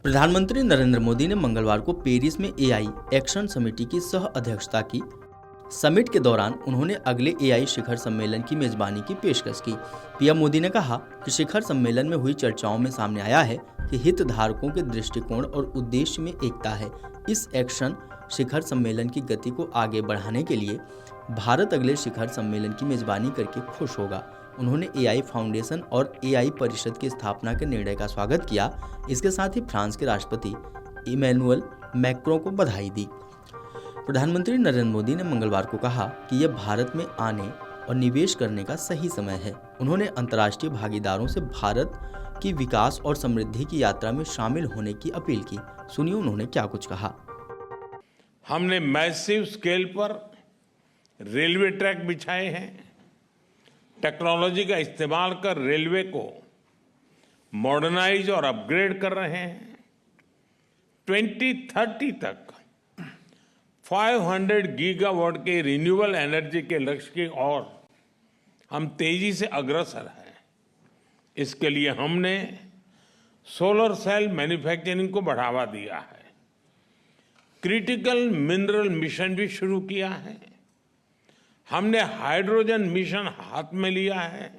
प्रधानमंत्री नरेंद्र मोदी ने मंगलवार को पेरिस में एआई एक्शन समिति की सह अध्यक्षता की। समिट के दौरान उन्होंने अगले एआई शिखर सम्मेलन की मेजबानी की पेशकश की। पीएम मोदी ने कहा कि शिखर सम्मेलन में हुई चर्चाओं में सामने आया है कि हितधारकों के दृष्टिकोण और उद्देश्य में एकता है। इस एक्शन शिखर सम्मेलन की गति को आगे बढ़ाने के लिए भारत अगले शिखर सम्मेलन की मेजबानी करके खुश होगा। उन्होंने एआई फाउंडेशन और एआई परिषद की स्थापना के निर्णय का स्वागत किया। इसके साथ ही फ्रांस के राष्ट्रपति इमैनुअल मैक्रों को बधाई दी। प्रधानमंत्री नरेंद्र मोदी ने मंगलवार को कहा कि यह भारत में आने और निवेश करने का सही समय है। उन्होंने अंतर्राष्ट्रीय भागीदारों से भारत की विकास और समृद्धि की यात्रा में शामिल होने की अपील की। सुनिए उन्होंने क्या कुछ कहा। हमने मैसिव स्केल पर रेलवे ट्रैक बिछाए हैं। टेक्नोलॉजी का इस्तेमाल कर रेलवे को मॉडर्नाइज और अपग्रेड कर रहे हैं। 2030 तक 500 गीगावाट के रिन्यूएबल एनर्जी के लक्ष्य की ओर हम तेजी से अग्रसर हैं। इसके लिए हमने सोलर सेल मैन्युफैक्चरिंग को बढ़ावा दिया है। क्रिटिकल मिनरल मिशन भी शुरू किया है। हमने हाइड्रोजन मिशन हाथ में लिया है।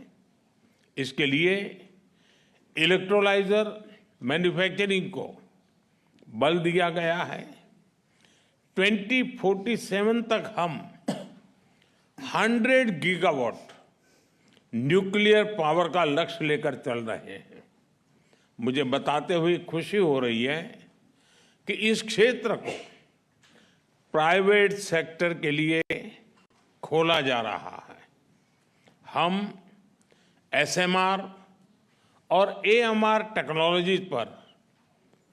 इसके लिए इलेक्ट्रोलाइजर मैन्युफैक्चरिंग को बल दिया गया है। 2047 तक हम 100 गीगावाट न्यूक्लियर पावर का लक्ष्य लेकर चल रहे हैं। मुझे बताते हुए खुशी हो रही है कि इस क्षेत्र को प्राइवेट सेक्टर के लिए खोला जा रहा है। हम एसएमआर और एएमआर टेक्नोलॉजीज पर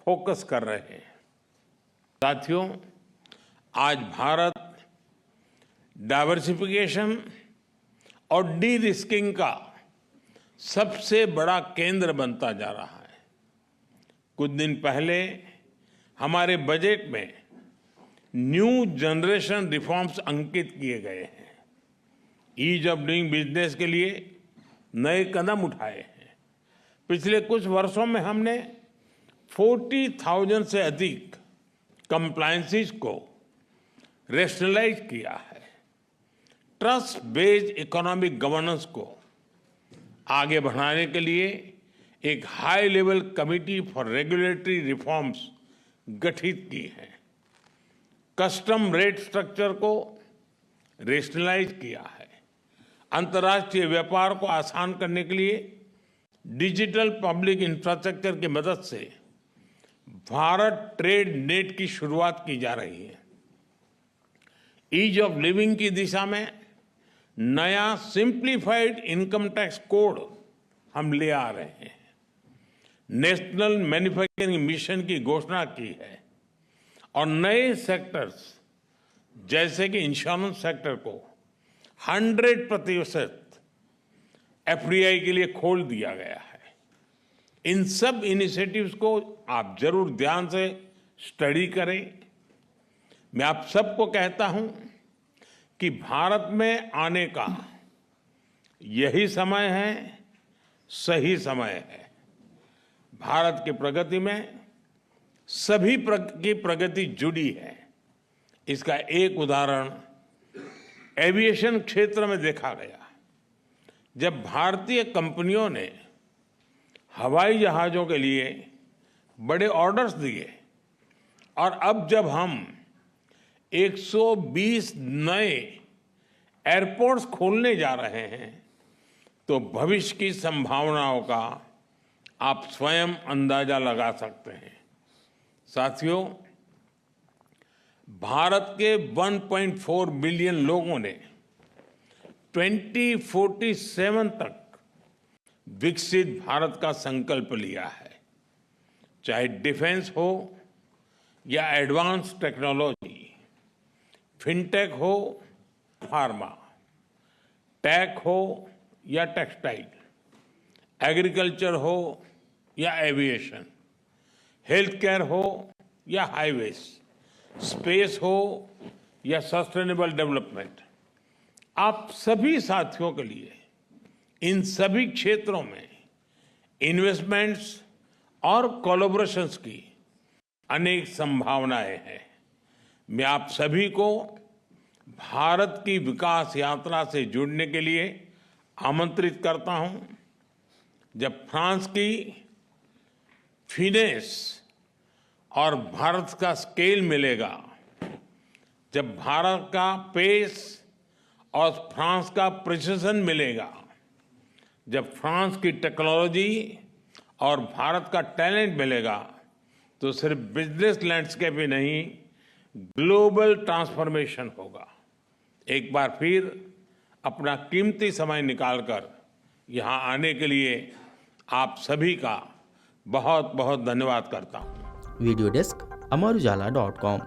फोकस कर रहे हैं। साथियों, आज भारत डाइवर्सिफिकेशन और डी रिस्किंग का सबसे बड़ा केंद्र बनता जा रहा है। कुछ दिन पहले हमारे बजट में न्यू जनरेशन रिफॉर्म्स अंकित किए गए हैं। ईज ऑफ डूइंग बिजनेस के लिए नए कदम उठाए हैं। पिछले कुछ वर्षों में हमने 40,000 से अधिक कंप्लायंसेस को रेशनलाइज किया है। ट्रस्ट बेस्ड इकोनॉमिक गवर्नेंस को आगे बढ़ाने के लिए एक high level committee for regulatory reforms गठित की है। कस्टम रेट स्ट्रक्चर को रेशनलाइज किया है। अंतर्राष्ट्रीय व्यापार को आसान करने के लिए डिजिटल पब्लिक इंफ्रास्ट्रक्चर की मदद से भारत ट्रेड नेट की शुरुआत की जा रही है। ईज ऑफ लिविंग की दिशा में नया सिंप्लीफाइड इनकम टैक्स कोड हम ले आ रहे हैं। नेशनल मैन्युफैक्चरिंग मिशन की घोषणा की है और नए सेक्टर्स जैसे कि इंश्योरेंस सेक्टर को 100% एफडीआई के लिए खोल दिया गया है। इन सब इनिशिएटिव्स को आप जरूर ध्यान से स्टडी करें। मैं आप सबको कहता हूं कि भारत में आने का यही समय है, सही समय है। भारत की प्रगति में सभी की प्रगति जुड़ी है। इसका एक उदाहरण एविएशन क्षेत्र में देखा गया। जब भारतीय कंपनियों ने हवाई जहाजों के लिए बड़े ऑर्डर्स दिए और अब जब हम 120 नए एयरपोर्ट्स खोलने जा रहे हैं तो भविष्य की संभावनाओं का आप स्वयं अंदाजा लगा सकते हैं। साथियों, भारत के 1.4 बिलियन लोगों ने 2047 तक विकसित भारत का संकल्प लिया है। चाहे डिफेंस हो या एडवांस टेक्नोलॉजी, फिनटेक हो, फार्मा, टेक हो या टेक्सटाइल, एग्रीकल्चर हो या एविएशन, हेल्थ केयर हो या हाईवेज, स्पेस हो या सस्टेनेबल डेवलपमेंट, आप सभी साथियों के लिए इन सभी क्षेत्रों में इन्वेस्टमेंट्स और कोलैबोरेशंस की अनेक संभावनाएं हैं। मैं आप सभी को भारत की विकास यात्रा से जुड़ने के लिए आमंत्रित करता हूं। जब फ्रांस की फिनेस और भारत का स्केल मिलेगा, जब भारत का पेस और फ्रांस का प्रिसिजन मिलेगा, जब फ्रांस की टेक्नोलॉजी और भारत का टैलेंट मिलेगा, तो सिर्फ बिजनेस लैंडस्केप ही नहीं, ग्लोबल ट्रांसफॉर्मेशन होगा। एक बार फिर अपना कीमती समय निकालकर यहाँ आने के लिए आप सभी का बहुत बहुत धन्यवाद करता हूँ। Video desk अमरउजाला.com।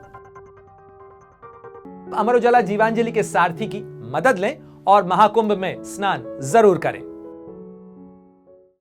अमर उजाला जीवांजलि के सारथी की मदद लें और महाकुंभ में स्नान जरूर करें।